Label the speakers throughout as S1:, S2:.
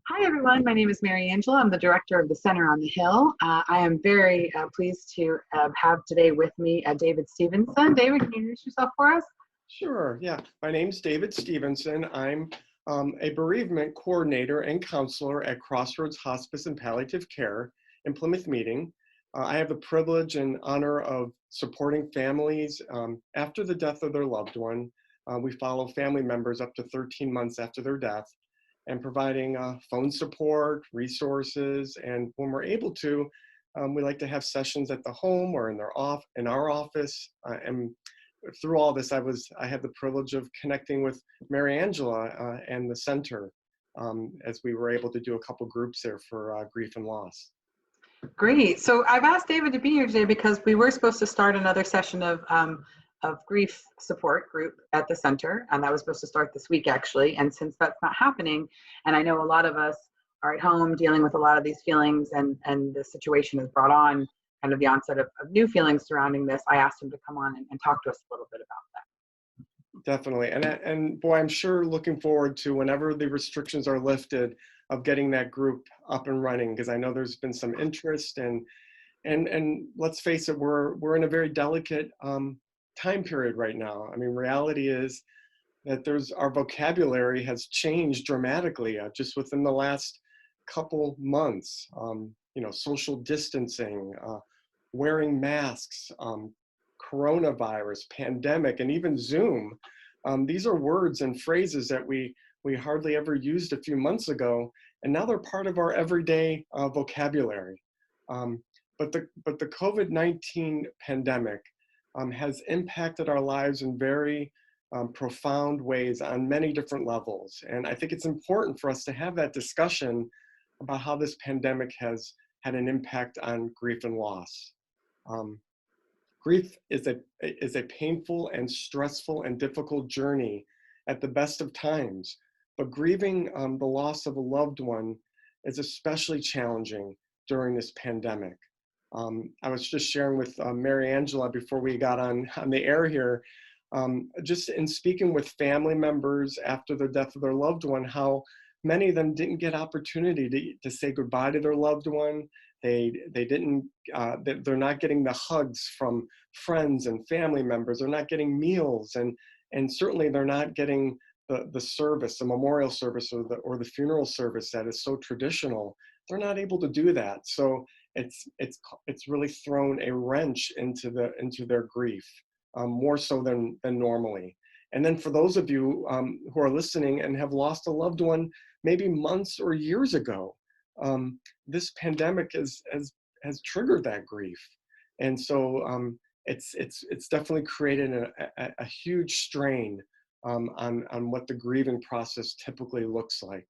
S1: Hi, everyone. My name is Mary Angela. I'm the director of the Center on the Hill. I am very pleased to have today with me David Stevenson. David, can you introduce yourself for us?
S2: Sure, yeah. My name's David Stevenson. I'm a bereavement coordinator and counselor at Crossroads Hospice and Palliative Care in Plymouth Meeting. I have the privilege and honor of supporting families after the death of their loved one. We follow family members up to 13 months after their death and providing phone support, resources, and when we're able to, we like to have sessions at the home or in our office. And through all this, I had the privilege of connecting with Mary Angela and the center as we were able to do a couple groups there for grief and loss.
S1: Great. So I've asked David to be here today because we were supposed to start another session of grief support group at the center, and that was supposed to start this week, actually. And since that's not happening, and I know a lot of us are at home dealing with a lot of these feelings, and the situation has brought on kind of the onset of new feelings surrounding this, I asked him to come on and talk to us a little bit about that.
S2: Definitely. And boy, I'm sure looking forward to whenever the restrictions are lifted of getting that group up and running, because I know there's been some interest and let's face it, we're in a very delicate time period right now. I mean, reality is that our vocabulary has changed dramatically just within the last couple months. Social distancing, wearing masks, coronavirus, pandemic, and even Zoom. These are words and phrases that we hardly ever used a few months ago, and now they're part of our everyday vocabulary. But the COVID-19 pandemic has impacted our lives in very profound ways on many different levels. And I think it's important for us to have that discussion about how this pandemic has had an impact on grief and loss. Grief is a painful and stressful and difficult journey at the best of times, but grieving the loss of a loved one is especially challenging during this pandemic. I was just sharing with Mary Angela before we got on the air here, just in speaking with family members after the death of their loved one, how many of them didn't get opportunity to say goodbye to their loved one. They're not getting the hugs from friends and family members. They're not getting meals, and certainly they're not getting the service, the memorial service or the funeral service that is so traditional. They're not able to do that. So it's really thrown a wrench into their grief, more so than normally. And then for those of you who are listening and have lost a loved one, maybe months or years ago, this pandemic has triggered that grief, and so it's definitely created a huge strain on what the grieving process typically looks like.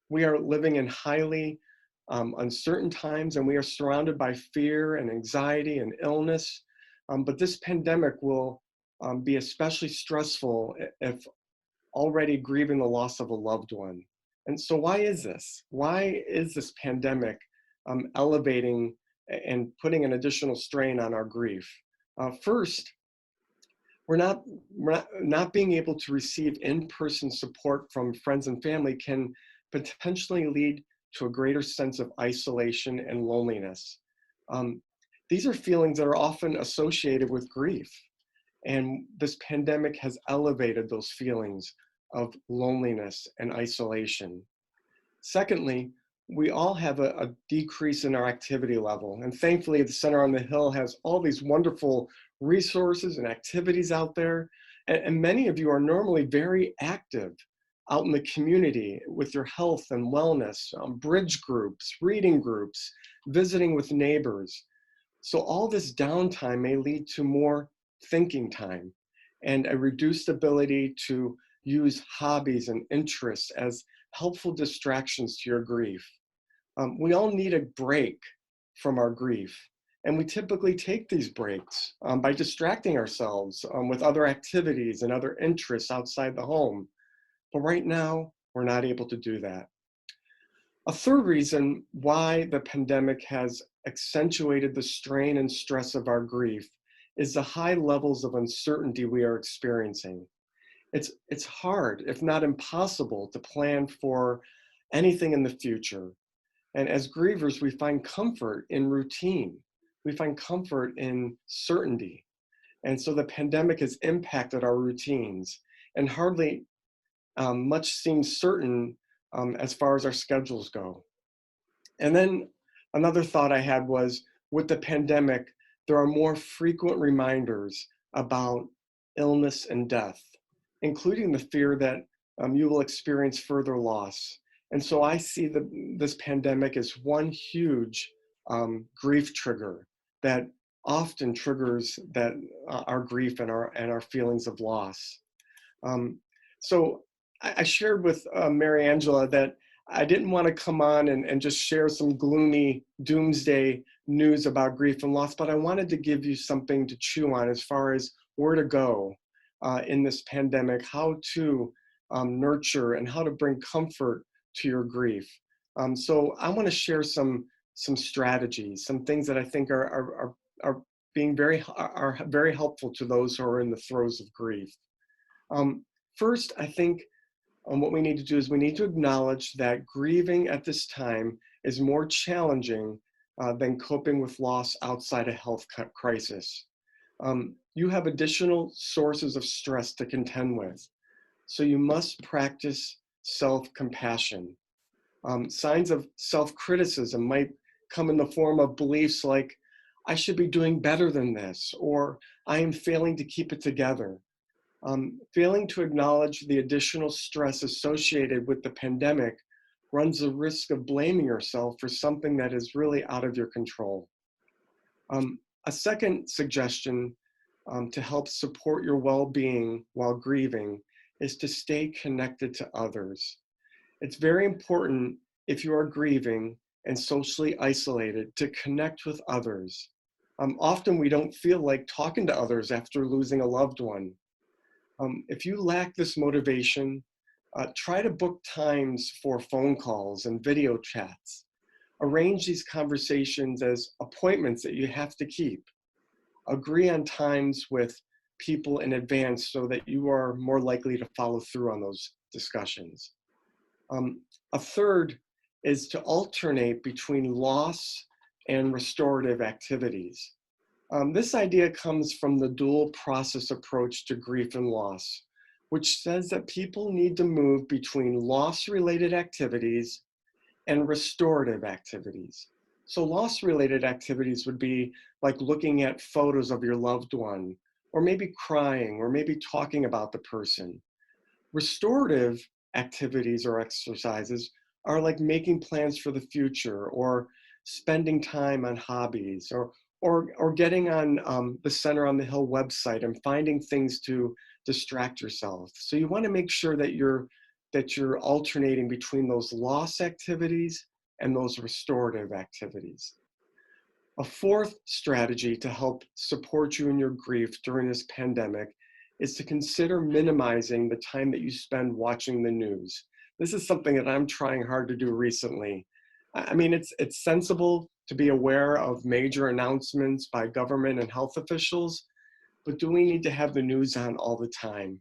S2: We are living in highly uncertain times, and we are surrounded by fear and anxiety and illness. But this pandemic will be especially stressful if already grieving the loss of a loved one. And so why is this? Why is this pandemic elevating and putting an additional strain on our grief? First, we're not being able to receive in-person support from friends and family can potentially lead to a greater sense of isolation and loneliness. These are feelings that are often associated with grief, and this pandemic has elevated those feelings of loneliness and isolation. Secondly, we all have a decrease in our activity level, and thankfully the Center on the Hill has all these wonderful resources and activities out there, and many of you are normally very active out in the community with your health and wellness, bridge groups, reading groups, visiting with neighbors. So all this downtime may lead to more thinking time and a reduced ability to use hobbies and interests as helpful distractions to your grief. We all need a break from our grief, and we typically take these breaks by distracting ourselves with other activities and other interests outside the home. But right now, we're not able to do that. A third reason why the pandemic has accentuated the strain and stress of our grief is the high levels of uncertainty we are experiencing. It's hard, if not impossible, to plan for anything in the future. And as grievers, we find comfort in routine. We find comfort in certainty. And so the pandemic has impacted our routines, and hardly much seems certain as far as our schedules go. And then another thought I had was, with the pandemic, there are more frequent reminders about illness and death, including the fear that you will experience further loss. And so I see this pandemic as one huge grief trigger that often triggers our grief and our feelings of loss. So I shared with Mary Angela that I didn't want to come on and just share some gloomy doomsday news about grief and loss, but I wanted to give you something to chew on as far as where to go in this pandemic, how to nurture and how to bring comfort to your grief. So I want to share some strategies, some things that I think are being very helpful to those who are in the throes of grief. First, I think what we need to do is we need to acknowledge that grieving at this time is more challenging than coping with loss outside a health crisis. You have additional sources of stress to contend with, so you must practice self-compassion. Signs of self-criticism might come in the form of beliefs like, I should be doing better than this, or I am failing to keep it together. Failing to acknowledge the additional stress associated with the pandemic runs the risk of blaming yourself for something that is really out of your control. A second suggestion to help support your well-being while grieving is to stay connected to others. It's very important, if you are grieving and socially isolated, to connect with others. Often we don't feel like talking to others after losing a loved one. If you lack this motivation, try to book times for phone calls and video chats. Arrange these conversations as appointments that you have to keep. Agree on times with people in advance so that you are more likely to follow through on those discussions. A third is to alternate between loss and restorative activities. This idea comes from the dual process approach to grief and loss, which says that people need to move between loss-related activities and restorative activities. So loss-related activities would be like looking at photos of your loved one, or maybe crying, or maybe talking about the person. Restorative activities or exercises are like making plans for the future, or spending time on hobbies, or getting on the Center on the Hill website and finding things to distract yourself. So you want to make sure that you're alternating between those loss activities and those restorative activities. A fourth strategy to help support you in your grief during this pandemic is to consider minimizing the time that you spend watching the news. This is something that I'm trying hard to do recently. I mean, it's sensible to be aware of major announcements by government and health officials, but do we need to have the news on all the time?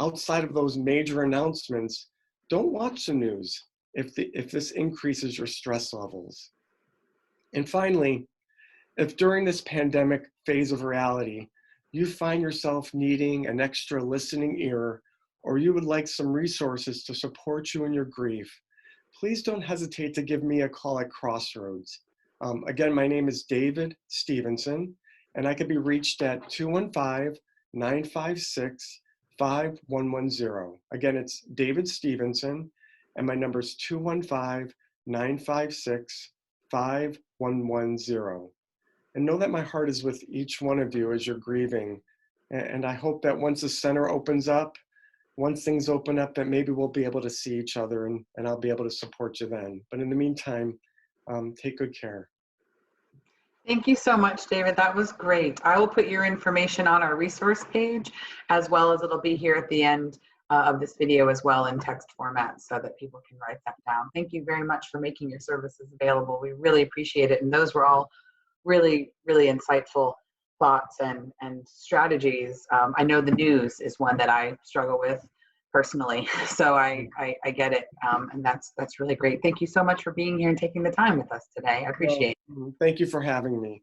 S2: Outside of those major announcements, don't watch the news if this increases your stress levels. And finally, if during this pandemic phase of reality, you find yourself needing an extra listening ear, or you would like some resources to support you in your grief, please don't hesitate to give me a call at Crossroads. Again, my name is David Stevenson, and I can be reached at 215-956-5110. Again, it's David Stevenson, and my number is 215-956-5110. And know that my heart is with each one of you as you're grieving. And I hope that once the center opens up, once things open up, that maybe we'll be able to see each other and I'll be able to support you then. But in the meantime, take good care.
S1: Thank you so much, David. That was great. I will put your information on our resource page, as well as it'll be here at the end of this video as well in text format so that people can write that down. Thank you very much for making your services available. We really appreciate it. And those were all really, really insightful thoughts and strategies. I know the news is one that I struggle with personally. So I get it. And that's really great. Thank you so much for being here and taking the time with us today. I appreciate it.
S2: Thank you for having me.